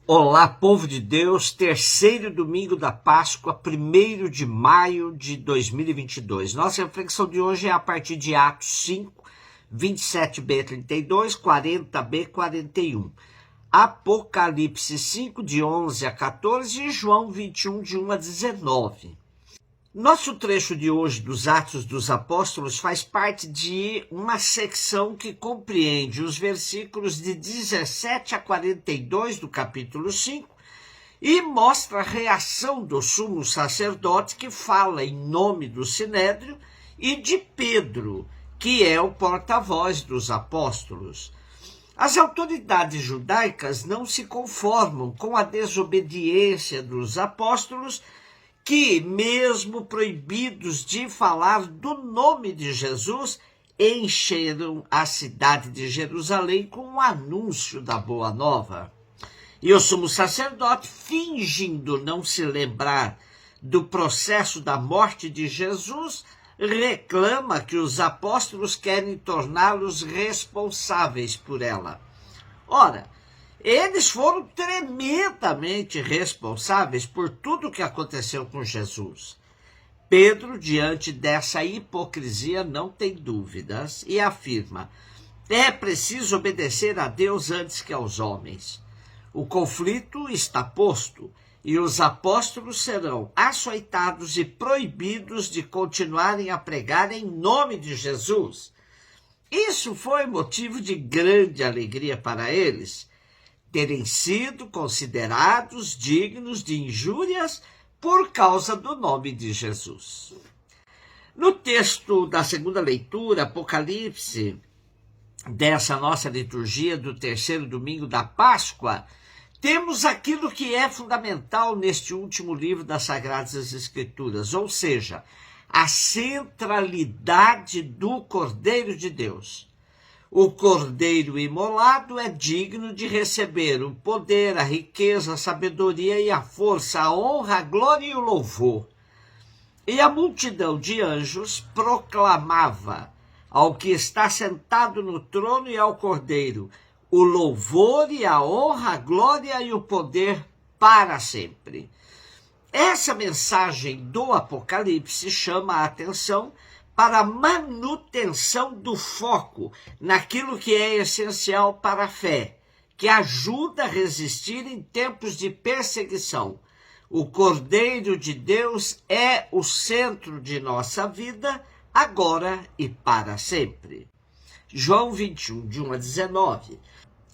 Olá, povo de Deus, terceiro domingo da Páscoa, 1º de maio de 2022. Nossa reflexão de hoje é a partir de Atos 5, 27b, 32, 40b, 41. Apocalipse 5, de 11 a 14 e João 21, de 1 a 19. Nosso trecho de hoje dos Atos dos Apóstolos faz parte de uma secção que compreende os versículos de 17 a 42 do capítulo 5 e mostra a reação do sumo sacerdote que fala em nome do Sinédrio e de Pedro, que é o porta-voz dos apóstolos. As autoridades judaicas não se conformam com a desobediência dos apóstolos que, mesmo proibidos de falar do nome de Jesus, encheram a cidade de Jerusalém com o anúncio da Boa Nova. E o sumo sacerdote, fingindo não se lembrar do processo da morte de Jesus, reclama que os apóstolos querem torná-los responsáveis por ela. Ora, eles foram tremendamente responsáveis por tudo o que aconteceu com Jesus. Pedro, diante dessa hipocrisia, não tem dúvidas e afirma: é preciso obedecer a Deus antes que aos homens. O conflito está posto e os apóstolos serão açoitados e proibidos de continuarem a pregar em nome de Jesus. Isso foi motivo de grande alegria para eles, terem sido considerados dignos de injúrias por causa do nome de Jesus. No texto da segunda leitura, Apocalipse, dessa nossa liturgia do terceiro domingo da Páscoa, temos aquilo que é fundamental neste último livro das Sagradas Escrituras, ou seja, a centralidade do Cordeiro de Deus. O cordeiro imolado é digno de receber o poder, a riqueza, a sabedoria e a força, a honra, a glória e o louvor. E a multidão de anjos proclamava ao que está sentado no trono e ao cordeiro o louvor e a honra, a glória e o poder para sempre. Essa mensagem do Apocalipse chama a atenção para a manutenção do foco naquilo que é essencial para a fé, que ajuda a resistir em tempos de perseguição. O Cordeiro de Deus é o centro de nossa vida, agora e para sempre. João 21, de 1 a 19.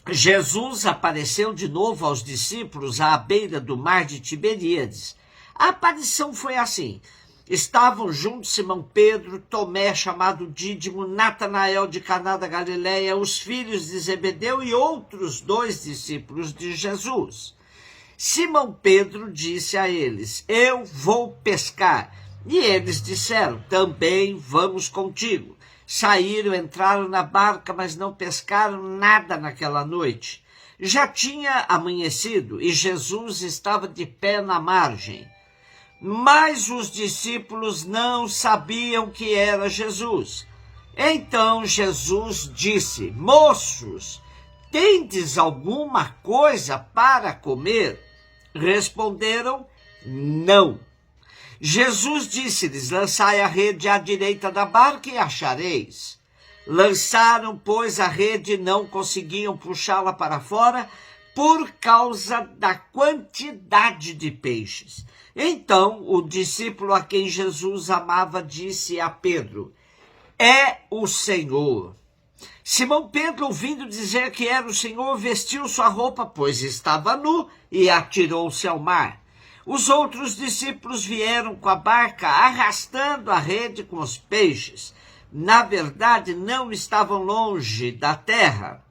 Jesus apareceu de novo aos discípulos à beira do mar de Tiberíades. A aparição foi assim: estavam juntos Simão Pedro, Tomé, chamado Dídimo, Natanael de Caná da Galileia, os filhos de Zebedeu e outros 2 discípulos de Jesus. Simão Pedro disse a eles: eu vou pescar. E eles disseram: também vamos contigo. Saíram, entraram na barca, mas não pescaram nada naquela noite. Já tinha amanhecido e Jesus estava de pé na margem. Mas os discípulos não sabiam que era Jesus. Então Jesus disse: moços, tendes alguma coisa para comer? Responderam: não. Jesus disse-lhes: lançai a rede à direita da barca e achareis. Lançaram, pois, a rede e não conseguiam puxá-la para fora por causa da quantidade de peixes. Então, o discípulo a quem Jesus amava disse a Pedro: é o Senhor. Simão Pedro, ouvindo dizer que era o Senhor, vestiu sua roupa, pois estava nu, e atirou-se ao mar. Os outros discípulos vieram com a barca, arrastando a rede com os peixes. Na verdade, não estavam longe da terra,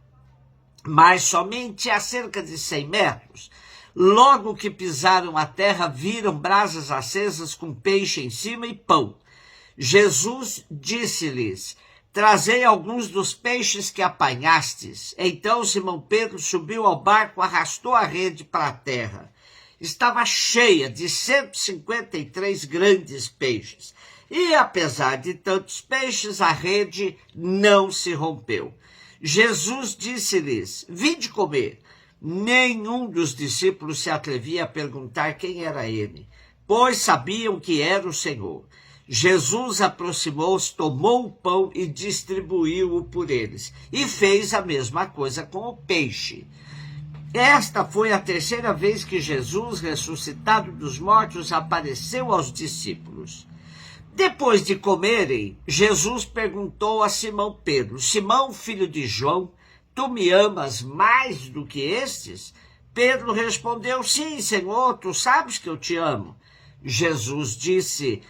mas somente a cerca de 100 metros. Logo que pisaram a terra, viram brasas acesas com peixe em cima e pão. Jesus disse-lhes: trazei alguns dos peixes que apanhastes. Então Simão Pedro subiu ao barco, arrastou a rede para a terra. Estava cheia de 153 grandes peixes. E apesar de tantos peixes, a rede não se rompeu. Jesus disse-lhes: vinde comer. Nenhum dos discípulos se atrevia a perguntar quem era ele, pois sabiam que era o Senhor. Jesus aproximou-se, tomou o pão e distribuiu-o por eles, e fez a mesma coisa com o peixe. Esta foi a terceira vez que Jesus, ressuscitado dos mortos, apareceu aos discípulos. Depois de comerem, Jesus perguntou a Simão Pedro: Simão, filho de João, tu me amas mais do que estes? Pedro respondeu: sim, Senhor, tu sabes que eu te amo. Jesus disse: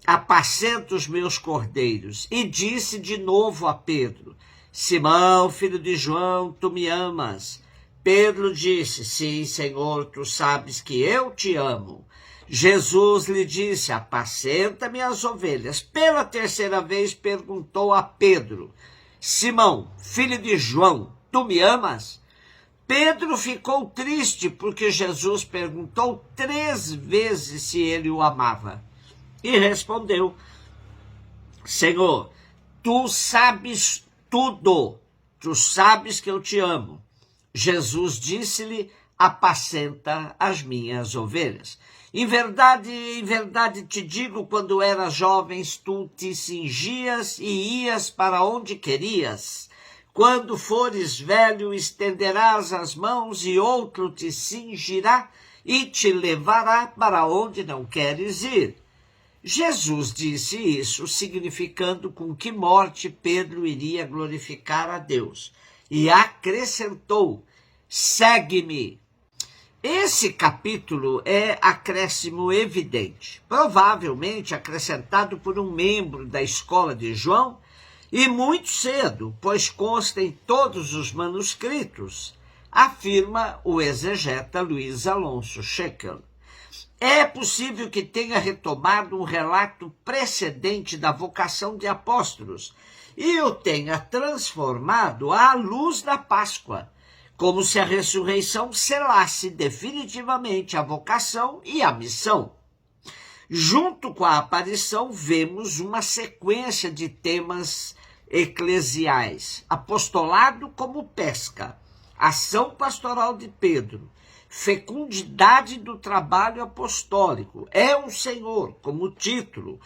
apacenta os meus cordeiros. E disse de novo a Pedro: Simão, filho de João, tu me amas? Pedro disse: sim, Senhor, tu sabes que eu te amo. Jesus lhe disse: apacenta-me as ovelhas. Pela terceira vez perguntou a Pedro: Simão, filho de João, tu me amas? Pedro ficou triste porque Jesus perguntou 3 vezes se ele o amava. E respondeu: Senhor, tu sabes tudo, tu sabes que eu te amo. Jesus disse-lhe: apacenta as minhas ovelhas. Em verdade te digo, quando eras jovem, tu te cingias e ias para onde querias. Quando fores velho, estenderás as mãos e outro te cingirá e te levará para onde não queres ir. Jesus disse isso, significando com que morte Pedro iria glorificar a Deus. E acrescentou: segue-me. Esse capítulo é acréscimo evidente, provavelmente acrescentado por um membro da escola de João, e muito cedo, pois consta em todos os manuscritos, afirma o exegeta Luiz Alonso Scheckel. É possível que tenha retomado um relato precedente da vocação de apóstolos e o tenha transformado à luz da Páscoa, como se a ressurreição selasse definitivamente a vocação e a missão. Junto com a aparição, vemos uma sequência de temas eclesiais: apostolado como pesca, ação pastoral de Pedro, fecundidade do trabalho apostólico, é o Senhor como título,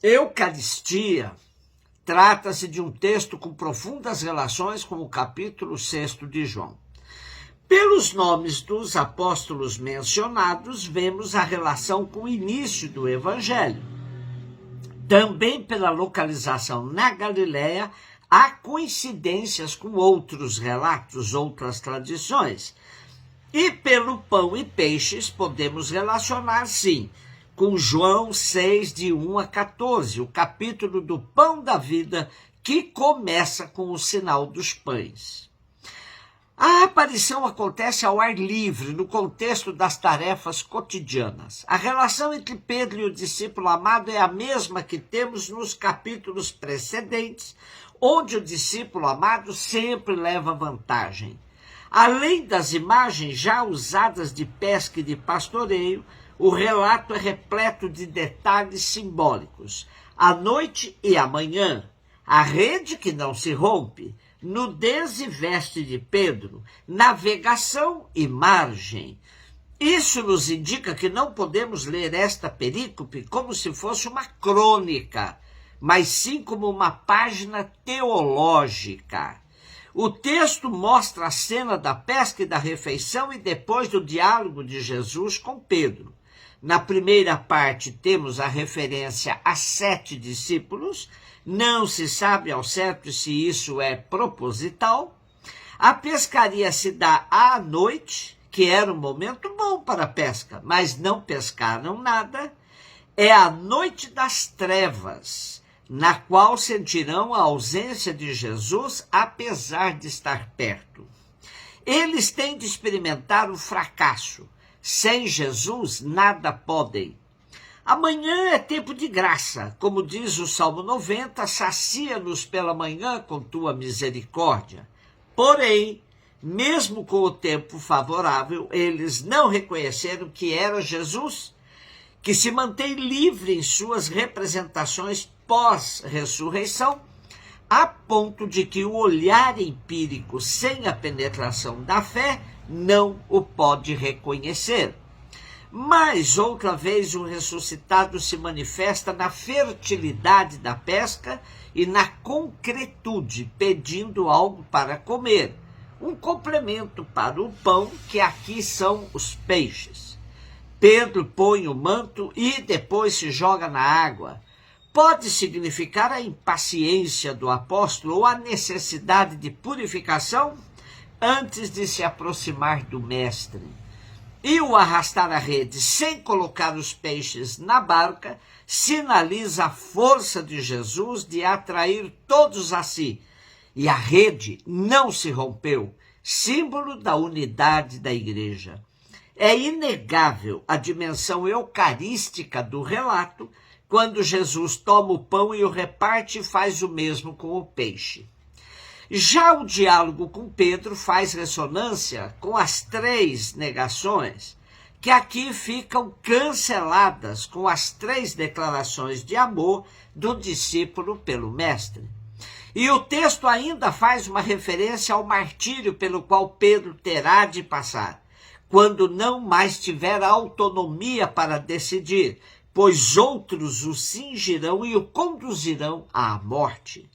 Eucaristia. Trata-se de um texto com profundas relações com o capítulo 6 de João. Pelos nomes dos apóstolos mencionados, vemos a relação com o início do Evangelho. Também pela localização na Galileia, há coincidências com outros relatos, outras tradições. E pelo pão e peixes, podemos relacionar, sim, com João 6, de 1 a 14, o capítulo do pão da vida, que começa com o sinal dos pães. A aparição acontece ao ar livre, no contexto das tarefas cotidianas. A relação entre Pedro e o discípulo amado é a mesma que temos nos capítulos precedentes, onde o discípulo amado sempre leva vantagem. Além das imagens já usadas de pesca e de pastoreio, o relato é repleto de detalhes simbólicos. A noite e a manhã, a rede que não se rompe, nudez e veste de Pedro, navegação e margem. Isso nos indica que não podemos ler esta perícope como se fosse uma crônica, mas sim como uma página teológica. O texto mostra a cena da pesca e da refeição e depois do diálogo de Jesus com Pedro. Na primeira parte temos a referência a 7 discípulos, não se sabe ao certo se isso é proposital. A pescaria se dá à noite, que era um momento bom para a pesca, mas não pescaram nada. É a noite das trevas, na qual sentirão a ausência de Jesus, apesar de estar perto. Eles têm de experimentar o fracasso. Sem Jesus, nada podem. Amanhã é tempo de graça, como diz o Salmo 90, sacia-nos pela manhã com tua misericórdia. Porém, mesmo com o tempo favorável, eles não reconheceram que era Jesus, que se mantém livre em suas representações pós-ressurreição, a ponto de que o olhar empírico sem a penetração da fé não o pode reconhecer. Mas, outra vez, o ressuscitado se manifesta na fertilidade da pesca e na concretude, pedindo algo para comer, um complemento para o pão, que aqui são os peixes. Pedro põe o manto e depois se joga na água. Pode significar a impaciência do apóstolo ou a necessidade de purificação antes de se aproximar do mestre. E o arrastar a rede sem colocar os peixes na barca sinaliza a força de Jesus de atrair todos a si. E a rede não se rompeu, símbolo da unidade da igreja. É inegável a dimensão eucarística do relato, quando Jesus toma o pão e o reparte e faz o mesmo com o peixe. Já o diálogo com Pedro faz ressonância com as 3 negações, que aqui ficam canceladas com as 3 declarações de amor do discípulo pelo mestre. E o texto ainda faz uma referência ao martírio pelo qual Pedro terá de passar, quando não mais tiver autonomia para decidir, pois outros o cingirão e o conduzirão à morte.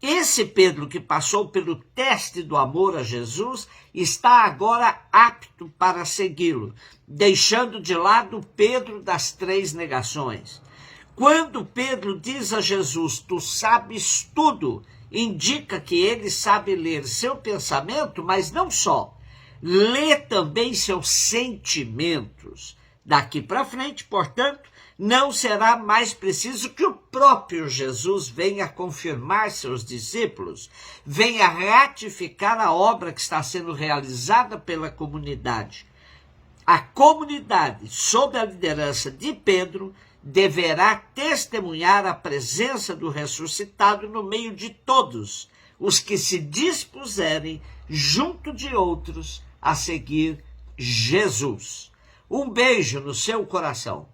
Esse Pedro que passou pelo teste do amor a Jesus está agora apto para segui-lo, deixando de lado o Pedro das 3 negações. Quando Pedro diz a Jesus, tu sabes tudo, indica que ele sabe ler seu pensamento, mas não só, lê também seus sentimentos. Daqui para frente, portanto, não será mais preciso que o próprio Jesus venha confirmar seus discípulos, venha ratificar a obra que está sendo realizada pela comunidade. A comunidade, sob a liderança de Pedro, deverá testemunhar a presença do ressuscitado no meio de todos os que se dispuserem, junto de outros, a seguir Jesus. Um beijo no seu coração.